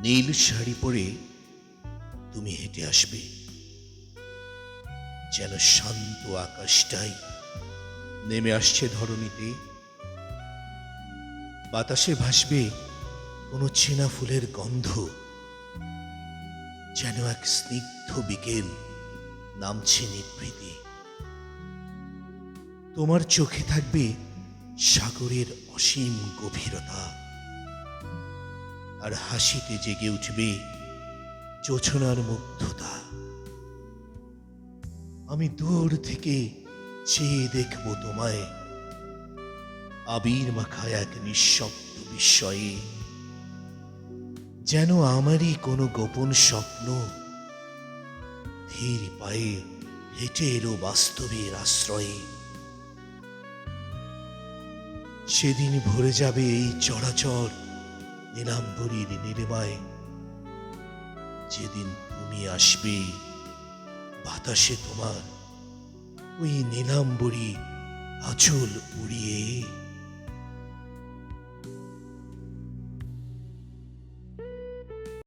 নীল শাড়ি পরে তুমি হেঁটে আসবে, যেন শান্ত আকাশটাই নেমে আসছে ধরণীতে। বাতাসে ভাসবে কোনো চেনা ফুলের গন্ধ, যেন এক স্নিগ্ধ বিকেল নামছে নিভৃতে। তোমার চোখে থাকবে সাগরের অসীম গভীরতা, আর হাসিতে জেগে উঠবে জোছনার মুগ্ধতা। আমি দূর থেকে চেয়ে দেখব তোমায়, আবির মাখা এক নিঃশব্দ বিস্ময়ে, যেন আমারই কোনো গোপন স্বপ্ন ধীর পায়ে হেঁটে এলো বাস্তবের আশ্রয়ে। সেদিন ভরে যাবে এই চরাচর নীলাম্বরীর নীলিমায়, যেদিন তুমি আসবে বাতাসে তোমার ওই নীলাম্বরী আঁচল উড়িয়ে।